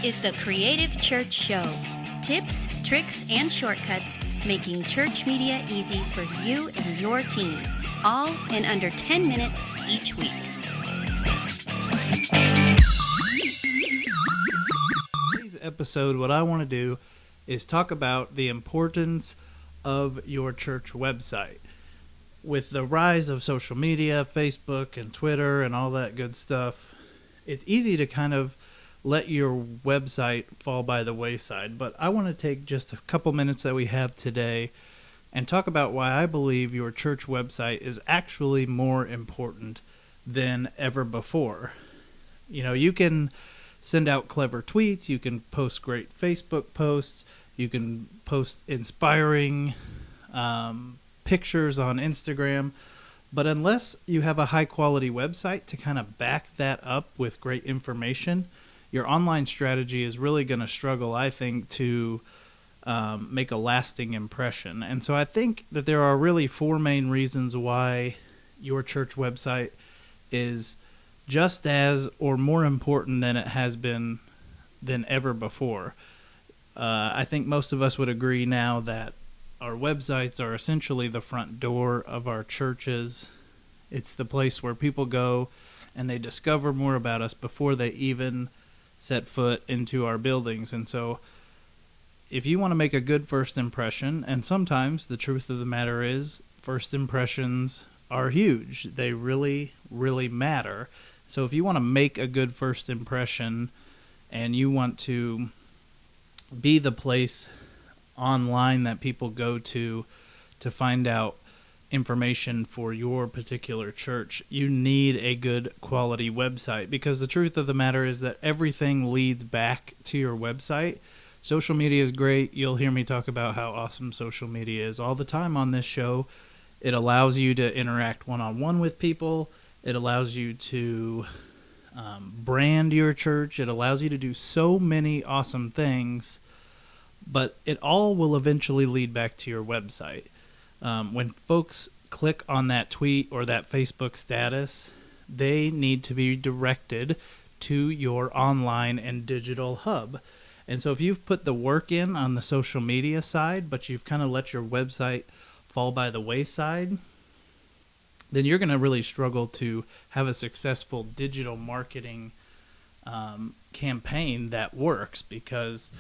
is the Creative Church Show. Tips, tricks, and shortcuts making church media easy for you and your team. All in under 10 minutes each week. Today's episode, what I want to do is talk about the importance of your church website. With the rise of social media, Facebook and Twitter and all that good stuff, it's easy to kind of let your website fall by the wayside. But I want to take just a couple minutes that we have today and talk about why I believe your church website is actually more important than ever before. You know, you can send out clever tweets, you can post great Facebook posts, you can post inspiring pictures on Instagram, but unless you have a high quality website to kind of back that up with great information, your online strategy is really going to struggle, I think, to make a lasting impression. And so I think that there are really four main reasons why your church website is just as or more important than it has been than ever before. I think most of us would agree now that our websites are essentially the front door of our churches. It's the place where people go and they discover more about us before they even set foot into our buildings. And so if you want to make a good first impression, and sometimes the truth of the matter is first impressions are huge. They really, really matter. So if you want to make a good first impression and you want to be the place online that people go to find out information for your particular church, you need a good quality website, because the truth of the matter is that everything leads back to your website. Social media is great. You'll hear me talk about how awesome social media is all the time on this show. It allows you to interact one-on-one with people. It allows you to brand your church. It allows you to do so many awesome things, but it all will eventually lead back to your website. When folks click on that tweet or that Facebook status, they need to be directed to your online and digital hub. And so if you've put the work in on the social media side, but you've kind of let your website fall by the wayside, then you're going to really struggle to have a successful digital marketing campaign that works, because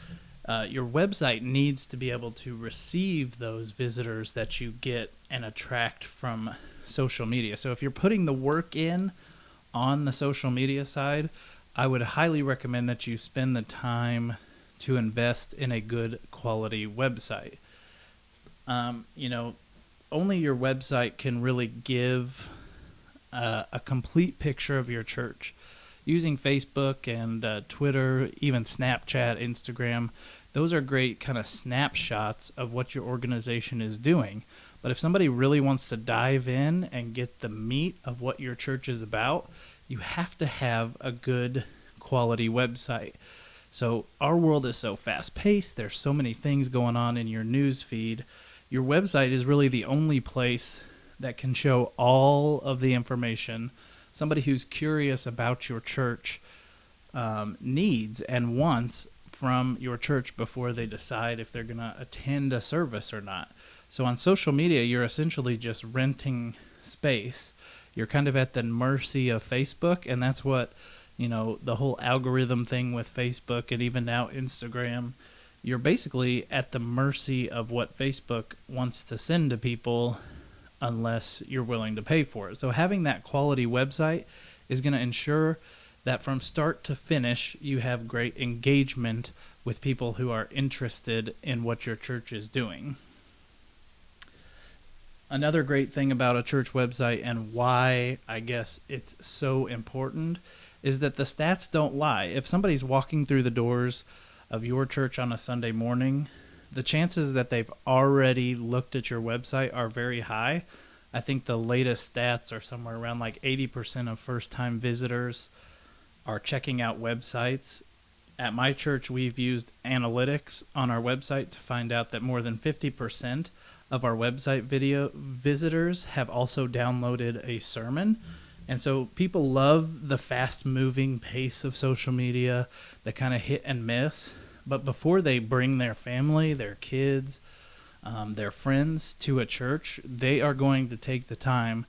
your website needs to be able to receive those visitors that you get and attract from social media. So if you're putting the work in on the social media side, I would highly recommend that you spend the time to invest in a good quality website. Only your website can really give a complete picture of your church. Using Facebook and Twitter, even Snapchat, Instagram, those are great kind of snapshots of what your organization is doing. But if somebody really wants to dive in and get the meat of what your church is about, you have to have a good quality website. So our world is so fast-paced. There's so many things going on in your news feed. Your website is really the only place that can show all of the information somebody who's curious about your church needs and wants from your church before they decide if they're going to attend a service or not. So on social media, you're essentially just renting space. You're kind of at the mercy of Facebook, and that's what, the whole algorithm thing with Facebook and even now Instagram, you're basically at the mercy of what Facebook wants to send to people unless you're willing to pay for it. So having that quality website is going to ensure that from start to finish, you have great engagement with people who are interested in what your church is doing. Another great thing about a church website, and why I guess it's so important, is that the stats don't lie. If somebody's walking through the doors of your church on a Sunday morning, the chances that they've already looked at your website are very high. I think the latest stats are somewhere around like 80% of first-time visitors are checking out websites. At my church, we've used analytics on our website to find out that more than 50% of our website video visitors have also downloaded a sermon. And so people love the fast-moving pace of social media, the kind of hit and miss. But before they bring their family, their kids, their friends to a church, they are going to take the time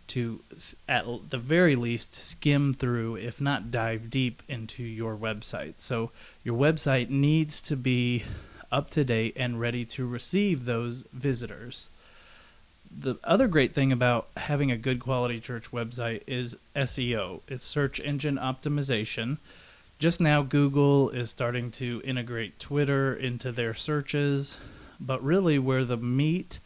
to, at the very least, skim through, if not dive deep into your website. So your website needs to be up to date and ready to receive those visitors. The other great thing about having a good quality church website is SEO. It's search engine optimization. Just now, Google is starting to integrate Twitter into their searches, but really where the meat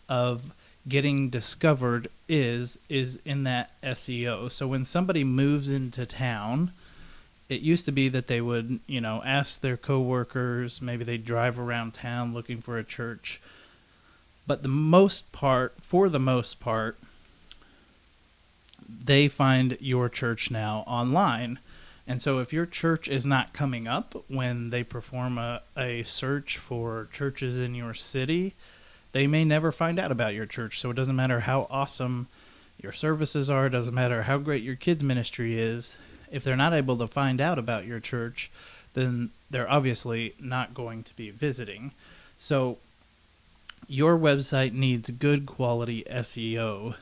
of getting discovered is in that SEO. So when somebody moves into town, it used to be that they would, ask their coworkers, maybe they drive around town looking for a church. But for the most part, they find your church now online. And so if your church is not coming up when they perform a search for churches in your city, they may never find out about your church. So it doesn't matter how awesome your services are, it doesn't matter how great your kids' ministry is. If they're not able to find out about your church, then they're obviously not going to be visiting. So your website needs good quality SEO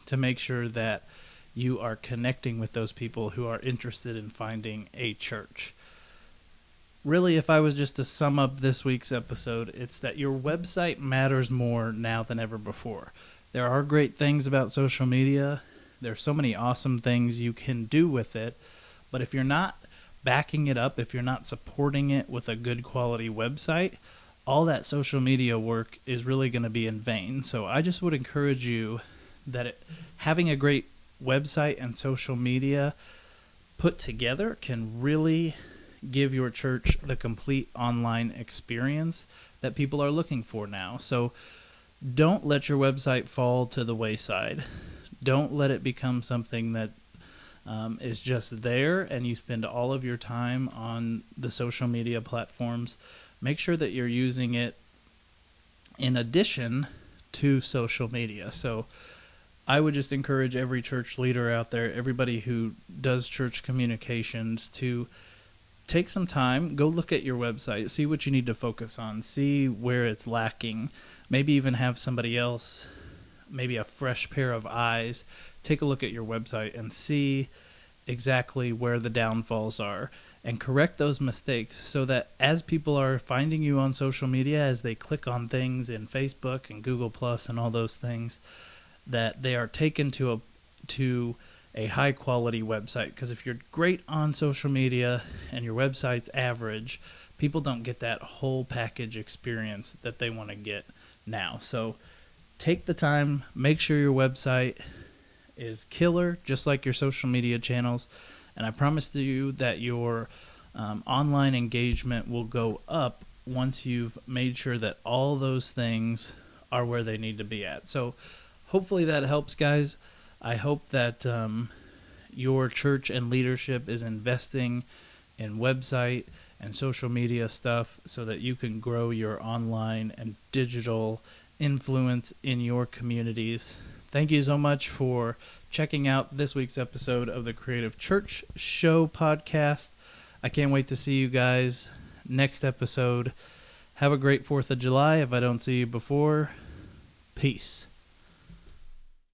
to make sure that you are connecting with those people who are interested in finding a church. Really, if I was just to sum up this week's episode, it's that your website matters more now than ever before. There are great things about social media. There's so many awesome things you can do with it. But if you're not backing it up, if you're not supporting it with a good quality website, all that social media work is really going to be in vain. So I just would encourage you that having a great website and social media put together can really give your church the complete online experience that people are looking for now. So don't let your website fall to the wayside. Don't let it become something that is just there and you spend all of your time on the social media platforms. Make sure that you're using it in addition to social media. So I would just encourage every church leader out there, everybody who does church communications, to take some time, go look at your website, see what you need to focus on, see where it's lacking, maybe even have somebody else, maybe a fresh pair of eyes, take a look at your website and see exactly where the downfalls are and correct those mistakes so that as people are finding you on social media, as they click on things in Facebook and Google Plus and all those things, that they are taken to a high quality website. Because if you're great on social media and your website's average, people don't get that whole package experience that they want to get now. So take the time, make sure your website is killer, just like your social media channels. And I promise to you that your online engagement will go up once you've made sure that all those things are where they need to be at. So hopefully that helps, guys. I hope that your church and leadership is investing in website and social media stuff so that you can grow your online and digital influence in your communities. Thank you so much for checking out this week's episode of the Creative Church Show podcast. I can't wait to see you guys next episode. Have a great 4th of July if I don't see you before. Peace.